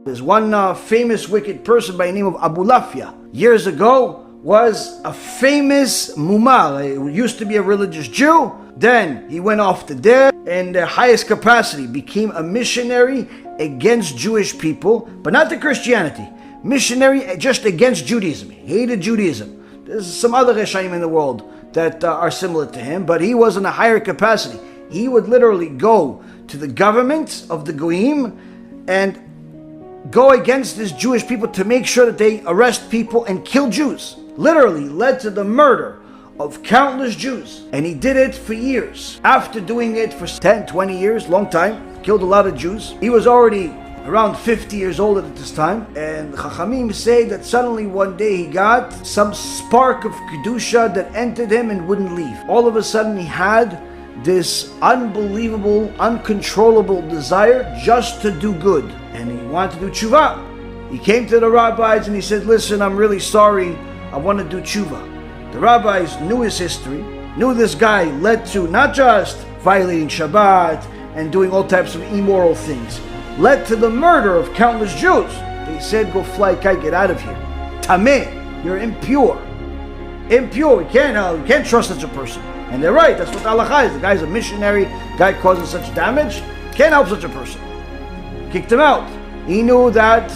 There's one famous wicked person by the name of ABULAFIA. Years ago was a famous mumar. He used to be a religious Jew. Then he went off to there in the highest capacity, became a missionary against Jewish people, but not to Christianity. Missionary just against Judaism. He hated Judaism. There's some other Reshaim in the world that are similar to him, but he was in a higher capacity. He would literally go to the government of the Goyim and go against these Jewish people to make sure that they arrest people and kill Jews. Literally led to the murder of countless Jews. And he did it for years. After doing it for 10, 20 years, long time, killed a lot of Jews. He was already around 50 years old at this time. And Chachamim say that suddenly one day he got some spark of Kedusha that entered him and wouldn't leave. All of a sudden he had this unbelievable, uncontrollable desire just to do good. And he wanted to do tshuva. He came to the rabbis and he said, listen, I'm really sorry, I want to do tshuva. The rabbis knew his history, knew this guy led to not just violating Shabbat and doing all types of immoral things, led to the murder of countless Jews. They said, go fly kite, get out of here. Tameh, you're impure. Impure, we can't trust such a person. And they're right, that's what halakha is. The guy's a missionary, guy causing such damage, can't help such a person. Kicked him out. He knew that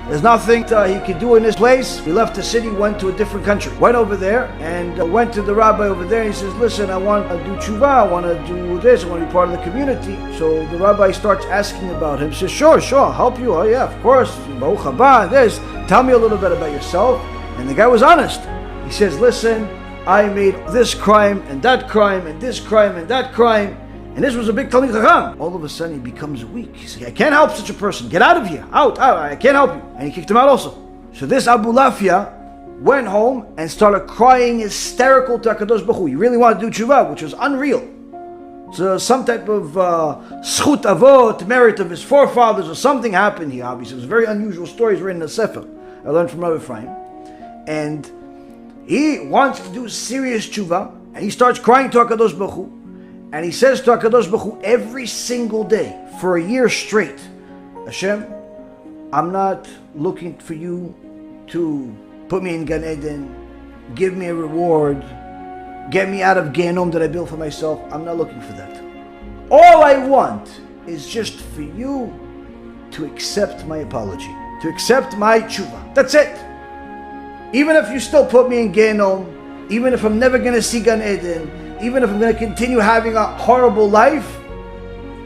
there's nothing he could do in this place. He left the city, went to a different country. Went over there and went to the rabbi over there. He says, listen, I want to do tshuva, I want to do this, I want to be part of the community. So the rabbi starts asking about him. He says, sure, I'll help you. Oh yeah, of course. Baruch haba, this. Tell me a little bit about yourself. And the guy was honest. He says, listen, I made this crime and that crime and this crime and that crime. And this was a big Talmid Chacham. All of a sudden he becomes weak. He says, I can't help such a person. Get out of here. Out, I can't help you. And he kicked him out also. So this Abulafia went home and started crying hysterical to HaKadosh Baruch Hu. He really wanted to do tshuva, which was unreal. So some type of schut avot, merit of his forefathers, or something happened here, obviously. It was a very unusual story. It's written in the Sefer. I learned from Rabbi Ephraim. And he wants to do serious tshuva, and he starts crying to HaKadosh Baruch Hu. And he says to HaKadosh Baruch Hu every single day, for a year straight, HaShem, I'm not looking for you to put me in Gan Eden, give me a reward, get me out of Gehenom that I built for myself. I'm not looking for that. All I want is just for you to accept my apology, to accept my tshuva. That's it. Even if you still put me in Gehenom, even if I'm never going to see Gan Eden, even if I'm going to continue having a horrible life,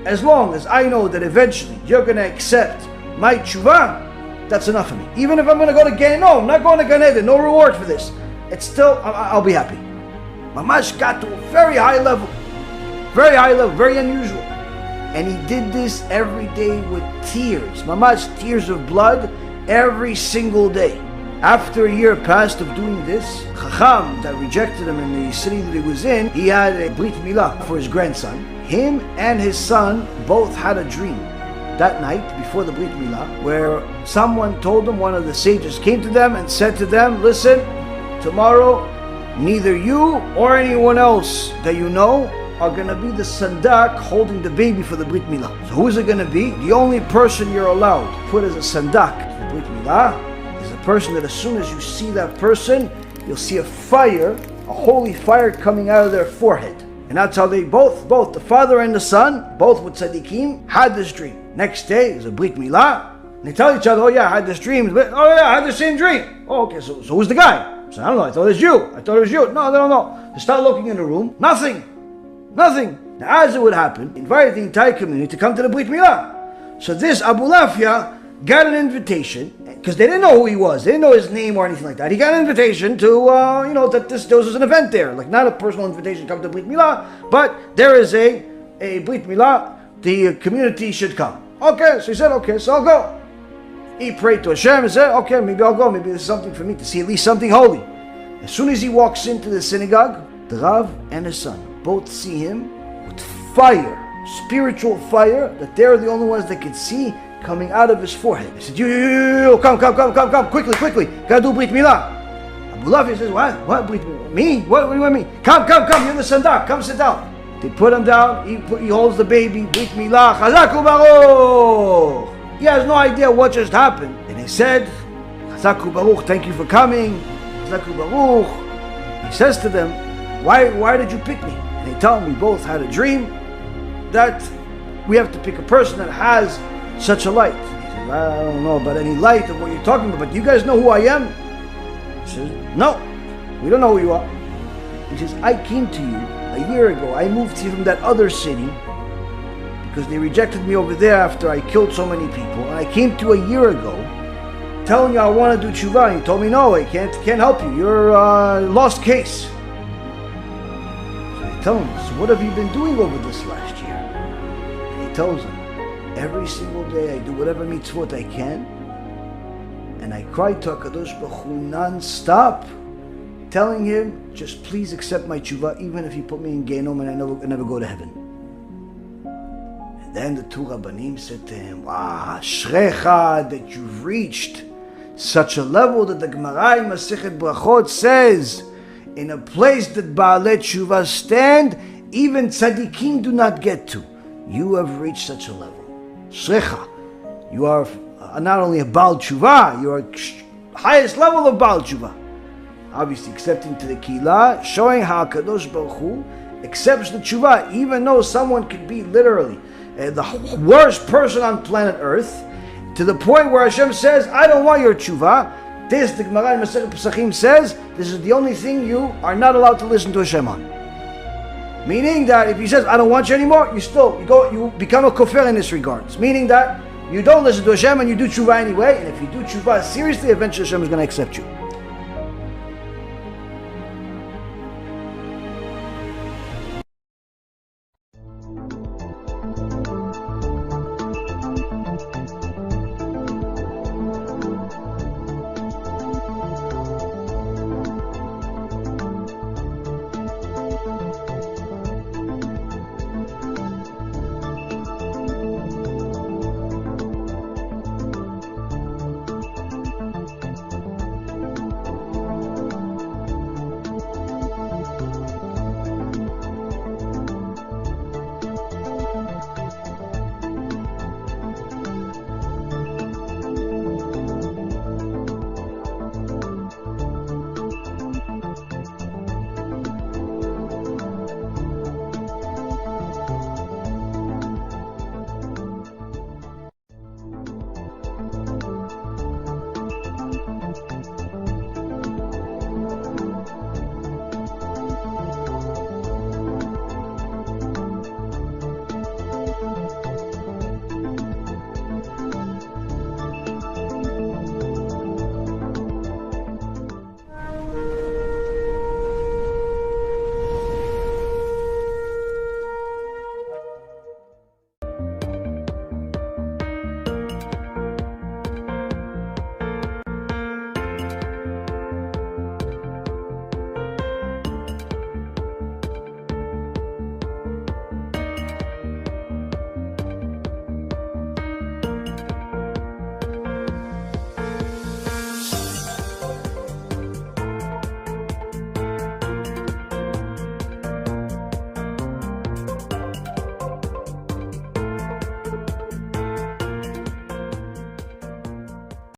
as long as I know that eventually you're going to accept my tshuva, that's enough for me. Even if I'm going to go to Gehenom, I'm not going to Gan Eden, no reward for this. It's still, I'll be happy. Mamash got to a very high level, very unusual. And he did this every day with tears, Mamash tears of blood, every single day. After a year passed of doing this, Chacham that rejected him in the city that he was in, he had a Brit Milah for his grandson. Him and his son both had a dream that night before the Brit Milah, where someone told them, one of the sages came to them and said to them, listen, tomorrow neither you or anyone else that you know are going to be the sandak holding the baby for the Brit Milah. So who is it going to be? The only person you're allowed to put as a sandak for the Brit Milah is a person that as soon as you see that person, you'll see a fire, a holy fire coming out of their forehead. And that's how they both the father and the son, both with tzaddikim, had this dream. Next day, there's a Brit Milah, and they tell each other, oh yeah, I had this dream. Oh yeah, I had the same dream. Oh, okay, so who's the guy? So I don't know, I thought it was you. No, they don't know. They start looking in the room, nothing. Now, as it would happen, invited the entire community to come to the Brit Milah. So this Abulafia got an invitation, because they didn't know who he was. They didn't know his name or anything like that. He got an invitation to, that there was an event there. Like, not a personal invitation to come to Brit Milah, but there is a Brit Milah. The community should come. Okay, so he said, okay, so I'll go. He prayed to HaShem and said, okay, maybe I'll go. Maybe there's something for me to see, at least something holy. As soon as he walks into the synagogue, the Rav and his son both see him with fire, spiritual fire, that they're the only ones that could see coming out of his forehead. He said, you, come, quickly, gotta do Brit Milah. ABULAFIA says, what, Brit Milah? Me? What do you want me? Come, you're the Sandak, come sit down. They put him down, he holds the baby, Brit Milah, Chazak u'Baruch. He has no idea what just happened. And he said, Chazak u'Baruch, thank you for coming, Chazak u'Baruch. He says to them, why did you pick me? And they tell him, we both had a dream that we have to pick a person that has such a light. He says, I don't know about any light of what you're talking about, but you guys know who I am? He says, no, we don't know who you are. He says, I came to you a year ago. I moved here from that other city because they rejected me over there after I killed so many people. And I came to a year ago telling you I want to do tshuva. And you told me, no, I can't help you. You're a lost case. So I tell him, so what have you been doing over this last year? And he tells him, every single day I do whatever mitzvot I can. And I cry to HaKadosh Baruch Hu non-stop, telling him, just please accept my tshuva, even if you put me in Gehenom and I never go to heaven. And then the two Rabbanim said to him, wow, Ashrecha, that you've reached such a level that the Gemara in Masechet Brachot says, in a place that Baalei Tshuva stand, even tzaddikim do not get to. You have reached such a level. Ashrecha, you are not only a Baal Tshuva, you are highest level of Baal Tshuva. Obviously accepting to the Kila, showing how Kadosh Baruch Hu accepts the Tshuva, even though someone could be literally the worst person on planet Earth, to the point where Hashem says, I don't want your Tshuva. This, the Gemara in Masechet Pesachim says, this is the only thing you are not allowed to listen to Hashem on. Meaning that if he says, I don't want you anymore, you become a kofar in this regards. Meaning that you don't listen to Hashem and you do tshuva anyway, and if you do tshuva seriously, eventually Hashem is going to accept you.